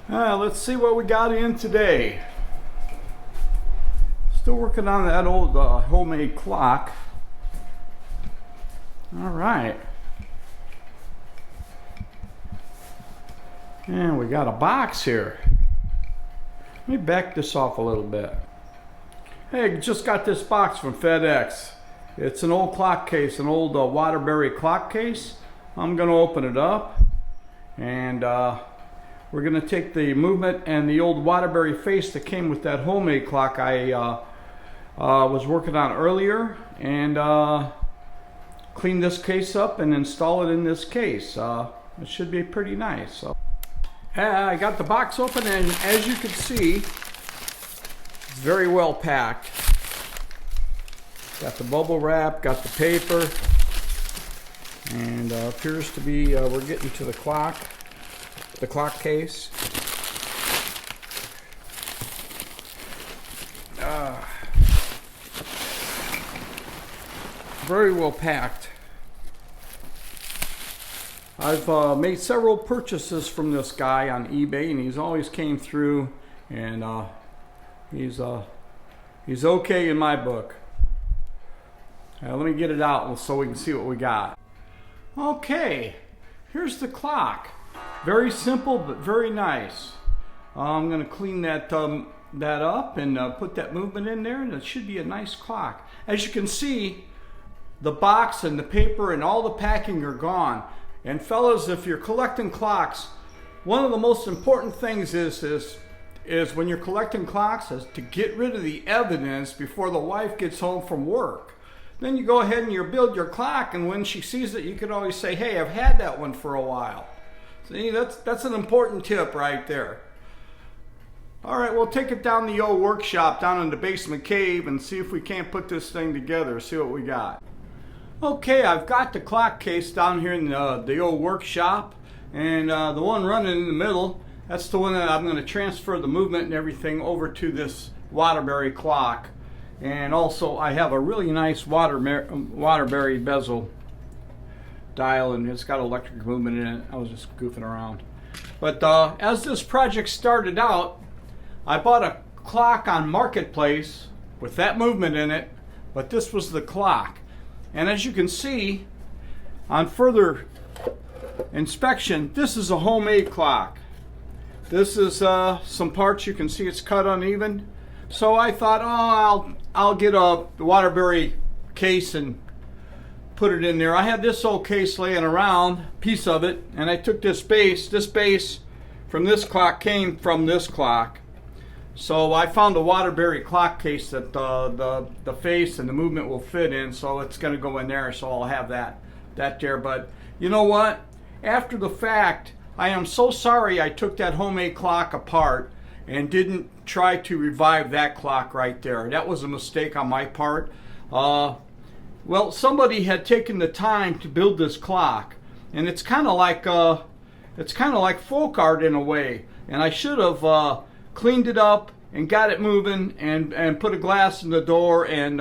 Let's see what we got in today. Still working on that old homemade clock. All right. And we got a box here. Let me back this off a little bit. Hey, just got this box from FedEx. It's an old clock case, an old Waterbury Clock Case. I'm going to open it up, and we're going to take the movement and the old Waterbury face that came with that homemade clock I was working on earlier, and clean this case up and install it in this case. It should be pretty nice. I got the box open, and as you can see, it's very well packed. Got the bubble wrap, got the paper, and appears to be we're getting to the clock case. Very well packed. I've made several purchases from this guy on eBay, and he's always came through, and he's okay in my book. Let me get it out so we can see what we got. Okay, here's the clock. Very simple but very nice. I'm going to clean that up and put that movement in there, and it should be a nice clock. As you can see, the box and the paper and all the packing are gone. And fellas, if you're collecting clocks, one of the most important things is when you're collecting clocks is to get rid of the evidence before the wife gets home from work. Then you go ahead and you build your clock, and when she sees it, you can always say, hey, I've had that one for a while. See, that's an important tip right there. All right, we'll take it down the old workshop down in the basement cave and see if we can't put this thing together, see what we got. Okay, I've got the clock case down here in the old workshop, and the one running in the middle, that's the one that I'm going to transfer the movement and everything over to this Waterbury clock. And also I have a really nice Waterbury Bezel dial, and it's got electric movement in it. I was just goofing around. But as this project started out, I bought a clock on Marketplace with that movement in it, but this was the clock. And as you can see, on further inspection, this is a homemade clock. This is some parts. You can see it's cut uneven. So I thought, oh, I'll get a Waterbury case and put it in there. I had this old case laying around, piece of it, and I took this base. This base from this clock came from this clock. So I found a Waterbury clock case that the face and the movement will fit in, so it's going to go in there, so I'll have that there. But you know what? After the fact, I am so sorry I took that homemade clock apart and didn't try to revive that clock right there. That was a mistake on my part. Well, somebody had taken the time to build this clock, and it's kind of like folk art in a way. And I should have cleaned it up and got it moving and put a glass in the door, and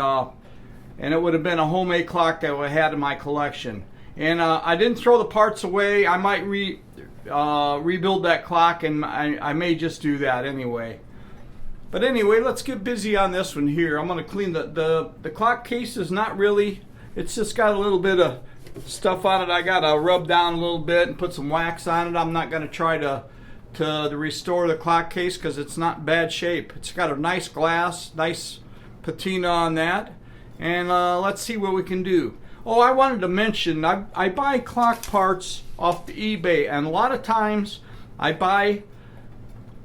it would have been a homemade clock that I had in my collection. And I didn't throw the parts away. I might rebuild that clock, and I may just do that anyway. But anyway, let's get busy on this one here. I'm going to clean the clock case. Is not really, it's just got a little bit of stuff on it. I got to rub down a little bit and put some wax on it. I'm not going to try to restore the clock case because it's not in bad shape. It's got a nice glass, nice patina on that. And let's see what we can do. Oh, I wanted to mention, I buy clock parts off the eBay, and a lot of times I buy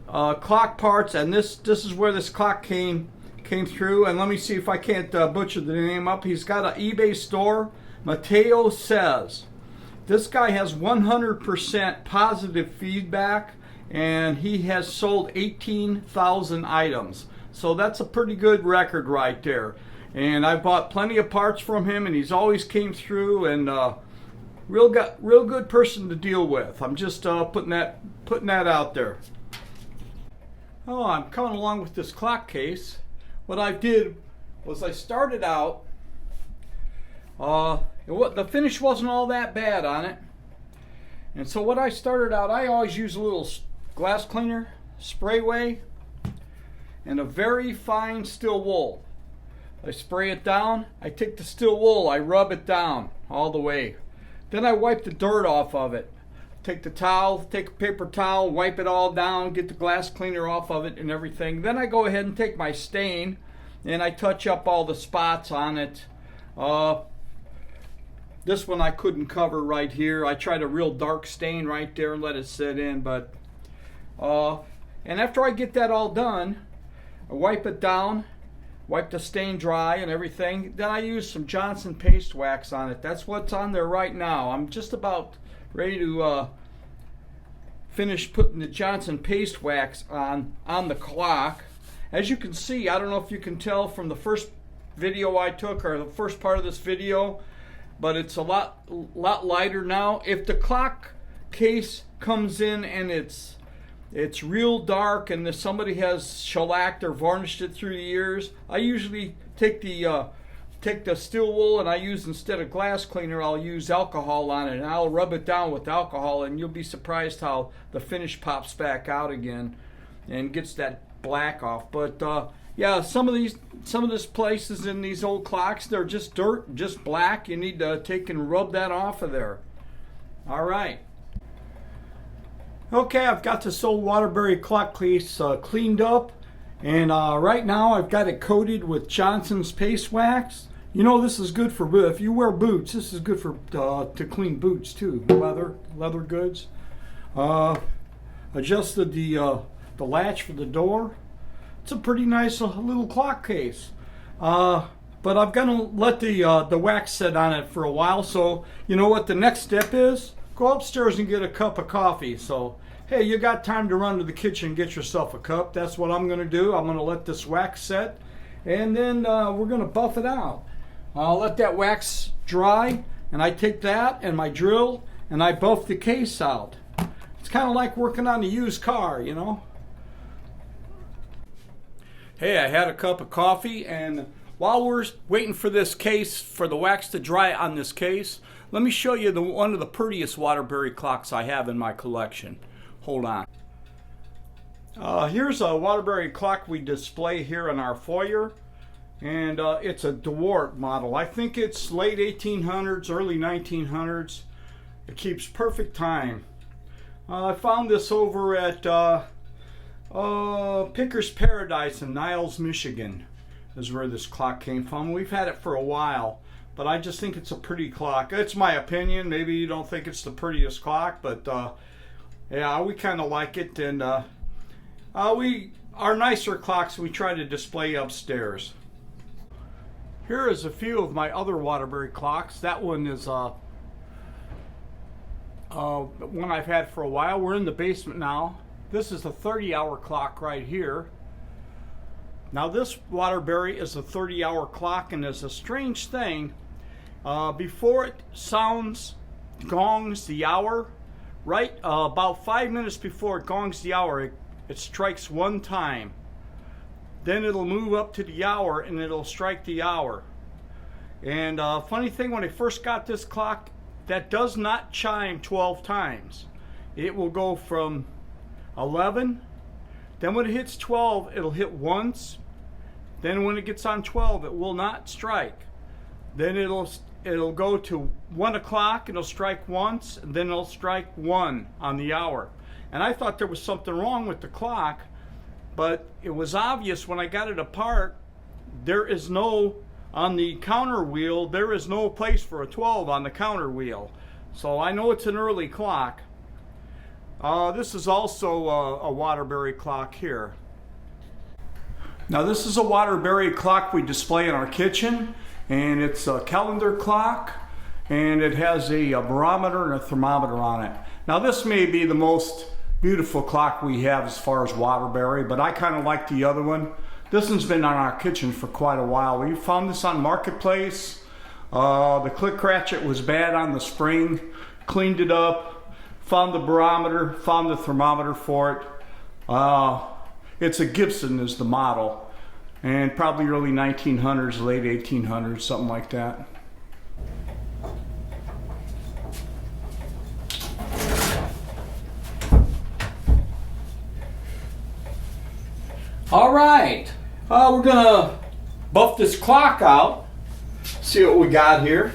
clock parts, and this is where this clock came through. And let me see if I can't butcher the name up. He's got an eBay store, Mateo Says. This guy has 100% positive feedback, and he has sold 18,000 items. So that's a pretty good record right there. And I bought plenty of parts from him, and he's always came through, and real good person to deal with. I'm just putting that out there. Oh, I'm coming along with this clock case. What I did was I started out. The finish wasn't all that bad on it, and so what I started out, I always use a little glass cleaner, sprayway, and a very fine steel wool. I spray it down. I take the steel wool, I rub it down all the way. Then I wipe the dirt off of it. Take the towel, take a paper towel, wipe it all down, get the glass cleaner off of it and everything. Then I go ahead and take my stain and I touch up all the spots on it. This one I couldn't cover right here. I tried a real dark stain right there and let it sit in, but and after I get that all done, I wipe it down, wipe the stain dry and everything. Then I use some Johnson paste wax on it. That's what's on there right now. I'm just about ready to finish putting the Johnson paste wax on the clock. As you can see, I don't know if you can tell from the first video I took or the first part of this video, but it's a lot lighter now. If the clock case comes in and it's real dark and if somebody has shellacked or varnished it through the years, I usually take the steel wool and I use, instead of glass cleaner, I'll use alcohol on it and I'll rub it down with alcohol, and you'll be surprised how the finish pops back out again and gets that black off. But yeah, some of these places in these old clocks, they're just dirt, just black. You need to take and rub that off of there. All right. Okay, I've got this old Waterbury clock case cleaned up, and right now I've got it coated with Johnson's paste wax. You know, this is good for, if you wear boots, this is good for to clean boots too, leather goods. Adjusted the latch for the door. It's a pretty nice little clock case. But I'm gonna let the wax set on it for a while. So you know what the next step is? Go upstairs and get a cup of coffee. So hey, you got time to run to the kitchen and get yourself a cup. That's what I'm gonna do. I'm gonna let this wax set, and then we're gonna buff it out. I'll let that wax dry, and I take that and my drill and I buff the case out. It's kind of like working on a used car, you know. Hey, I had a cup of coffee, and while we're waiting for this case, for the wax to dry on this case, let me show you one of the prettiest Waterbury clocks I have in my collection. Hold on. Here's a Waterbury clock we display here in our foyer, and it's a Dewart model. I think it's late 1800s, early 1900s. It keeps perfect time. I found this over at Picker's Paradise in Niles, Michigan is where this clock came from. We've had it for a while, but I just think it's a pretty clock. It's my opinion. Maybe you don't think it's the prettiest clock, but yeah, we kind of like it. And our nicer clocks we try to display upstairs. Here is a few of my other Waterbury clocks. That one is one I've had for a while. We're in the basement now. This is a 30-hour clock right here. Now this Waterbury is a 30-hour clock, and it's a strange thing. Before it gongs the hour, right about 5 minutes before it gongs the hour, it strikes one time. Then it'll move up to the hour and it'll strike the hour. And funny thing, when I first got this clock, that does not chime 12 times. It will go from 11, then when it hits 12, it'll hit once. Then when it gets on 12, it will not strike. Then it'll go to 1 o'clock, it'll strike once, and then it'll strike 1 on the hour. And I thought there was something wrong with the clock, but it was obvious when I got it apart. There is no, on the counter wheel, there is no place for a 12 on the counter wheel. So I know it's an early clock. This is also a Waterbury clock here. Now this is a Waterbury clock we display in our kitchen, and it's a calendar clock, and it has a barometer and a thermometer on it. Now this may be the most beautiful clock we have as far as Waterbury, but I kind of like the other one. This one's been on our kitchen for quite a while. We found this on Marketplace. The click ratchet was bad on the spring, cleaned it up, found the barometer, found the thermometer for it. It's a Gibson is the model, and probably early 1900s, late 1800s, something like that. We're gonna buff this clock out, see what we got here.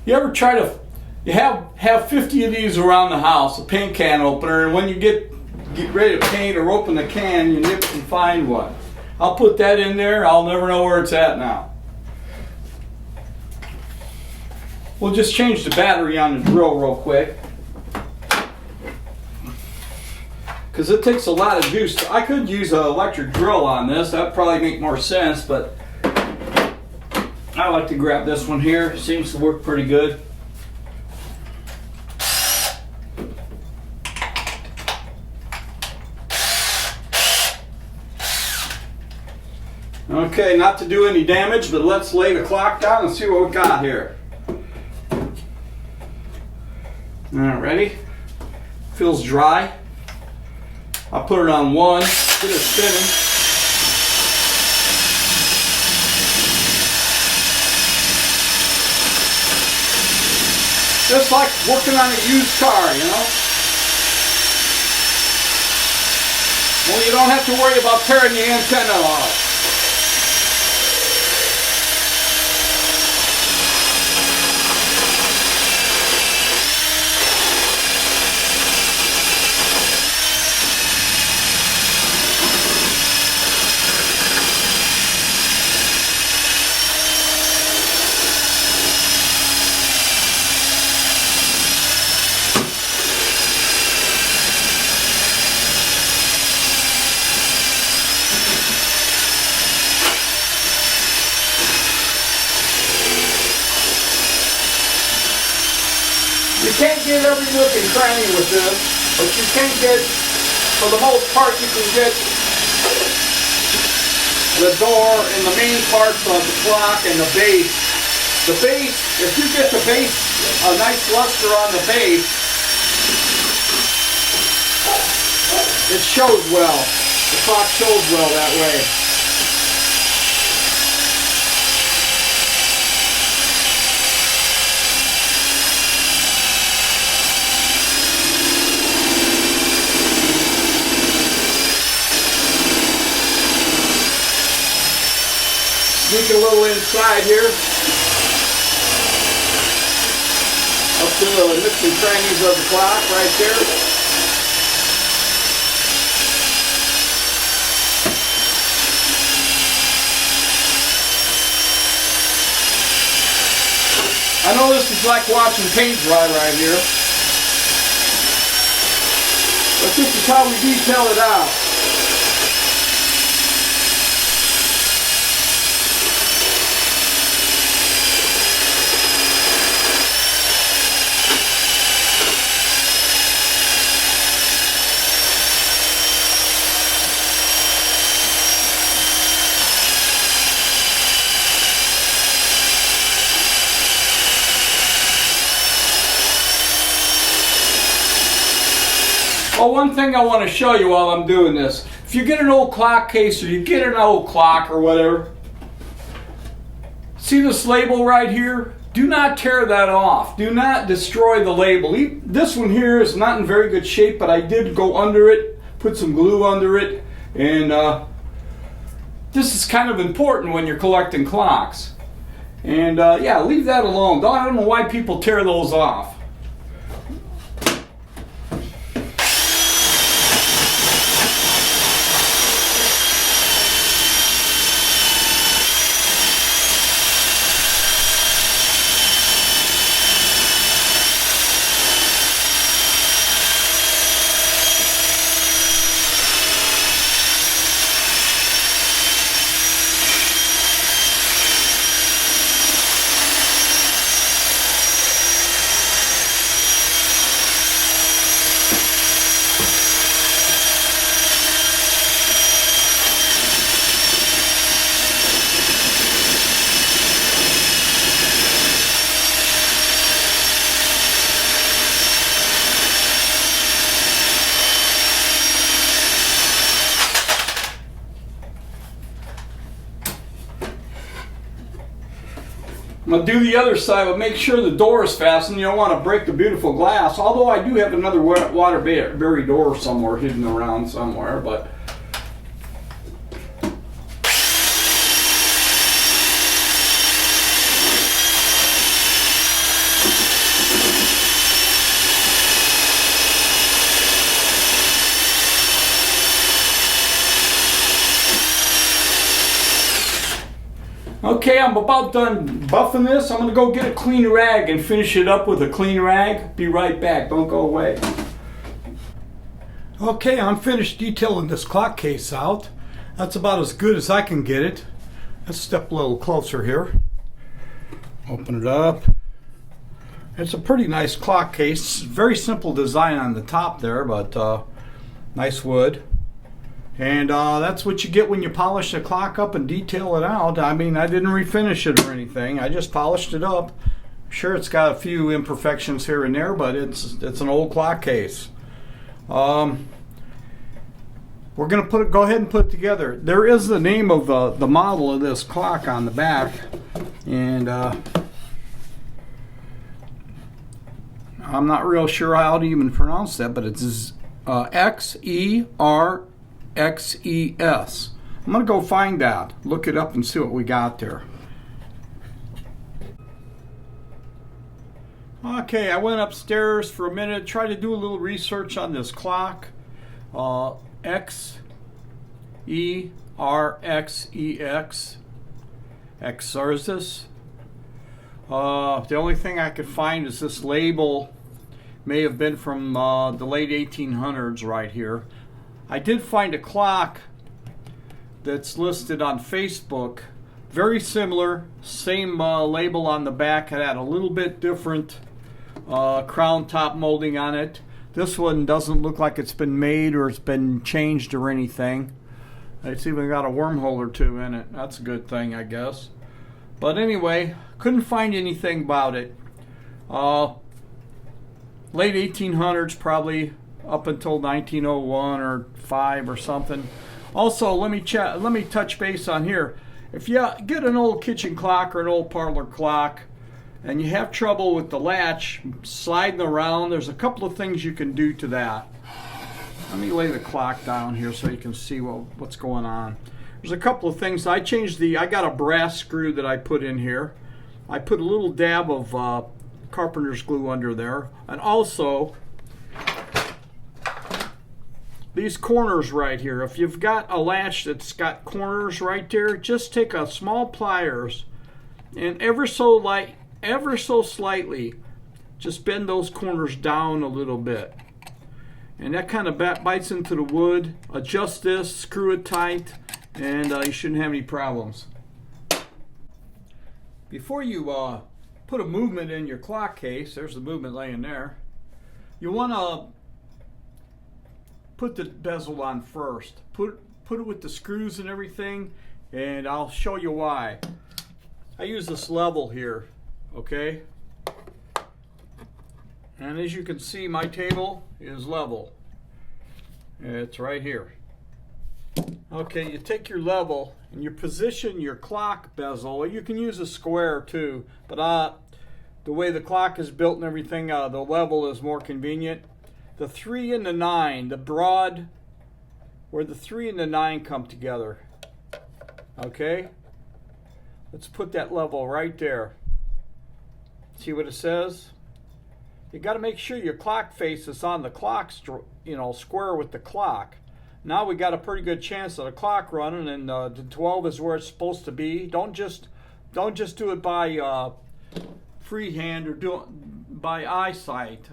You ever try to, you have 50 of these around the house, a paint can opener, and when you get ready to paint or open the can, you nip and find one. I'll put that in there, I'll never know where it's at now. We'll just change the battery on the drill real quick, because it takes a lot of juice. I could use an electric drill on this, that'd probably make more sense, but I like to grab this one here. Seems to work pretty good. Okay, not to do any damage, but let's lay the clock down and see what we got here. Alright, ready? Feels dry. I'll put it on 1, get it spinning. Just like working on a used car, you know? Well, you don't have to worry about tearing the antenna off. You can't get every nook and cranny with this, but you can get, for the most part, you can get the door and the main parts of the clock and the base. The base, if you get the base, a nice luster on the base, it shows well. The clock shows well that way. Sneak a little inside here, up to the nooks and crannies of the clock right there. I know this is like watching paint dry right here, but this is how we detail it out. Well, one thing I want to show you while I'm doing this, if you get an old clock case or you get an old clock or whatever, see this label right here? Do not tear that off. Do not destroy the label. This one here is not in very good shape, but I did go under it, put some glue under it, and this is kind of important when you're collecting clocks. And yeah, leave that alone. I don't know why people tear those off. I'm going to do the other side, but make sure the door is fastened. You don't want to break the beautiful glass, although I do have another Waterbury door somewhere hidden around somewhere, but Okay, I'm about done buffing this. I'm gonna go get a clean rag and finish it up with a clean rag. Be right back, don't go away. Okay, I'm finished detailing this clock case out. That's about as good as I can get it. Let's step a little closer here. Open it up. It's a pretty nice clock case. Very simple design on the top there, but nice wood. And that's what you get when you polish the clock up and detail it out. I mean, I didn't refinish it or anything. I just polished it up. Sure, it's got a few imperfections here and there, but it's an old clock case. We're going to go ahead and put it together. There is the name of the model of this clock on the back, and I'm not real sure how to even pronounce that, but it's Xerxes. I'm going to go find that, look it up and see what we got there. Okay, I went upstairs for a minute, tried to do a little research on this clock. Xerxes. The only thing I could find is this label may have been from the late 1800s right here. I did find a clock that's listed on Facebook, very similar, same label on the back. It had a little bit different crown top molding on it. This one doesn't look like it's been made or it's been changed or anything. It's even got a wormhole or two in it. That's a good thing, I guess. But anyway, couldn't find anything about it. Late 1800s, probably up until 1901 or 5 or something. Also, let me touch base on here. If you get an old kitchen clock or an old parlor clock and you have trouble with the latch sliding around, there's a couple of things you can do to that. Let me lay the clock down here so you can see what's going on. There's a couple of things. I got a brass screw that I put in here. I put a little dab of carpenter's glue under there, and also these corners right here. If you've got a latch that's got corners right there, just take a small pliers and ever so slightly just bend those corners down a little bit, and that kind of bites into the wood. Adjust this, screw it tight, and you shouldn't have any problems. Before you put a movement in your clock case, there's the movement laying there, you want to put the bezel on first. Put it with the screws and everything, and I'll show you why. I use this level here, okay? And as you can see, my table is level. It's right here. Okay, you take your level and you position your clock bezel. You can use a square too, but the way the clock is built and everything, the level is more convenient. The 3 and the 9, the broad, where the 3 and the 9 come together. Okay? Let's put that level right there. See what it says? You got to make sure your clock face is on the clock, square with the clock. Now we got a pretty good chance of the clock running, and the 12 is where it's supposed to be. Don't just do it by freehand or do it by eyesight.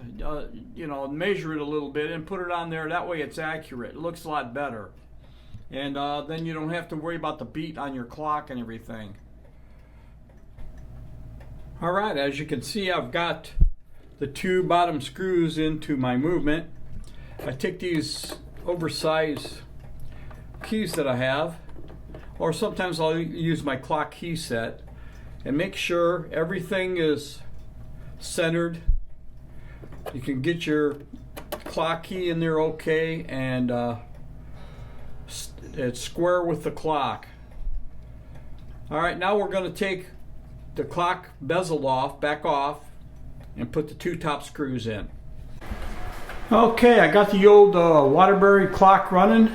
Measure it a little bit and put it on there. That way it's accurate. It looks a lot better. And then you don't have to worry about the beat on your clock and everything. All right, as you can see, I've got the 2 bottom screws into my movement. I take these oversized keys that I have, or sometimes I'll use my clock key set, and make sure everything is centered. You can get your clock key in there okay, and it's square with the clock. All right, now we're going to take the clock bezel back off, and put the 2 top screws in. Okay, I got the old Waterbury clock running.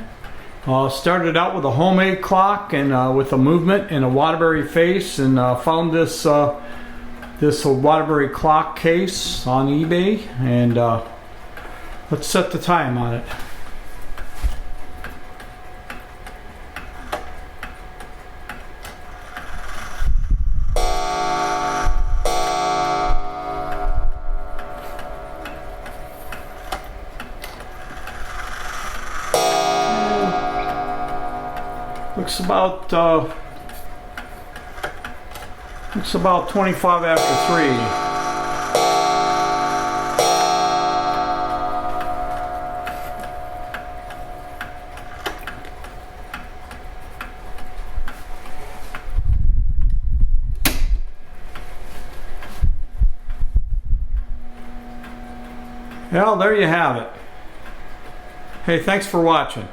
Started out with a homemade clock and with a movement and a Waterbury face, and found this Waterbury clock case on eBay, and let's set the time on it. It's about 25 after 3. Well, there you have it. Hey, thanks for watching.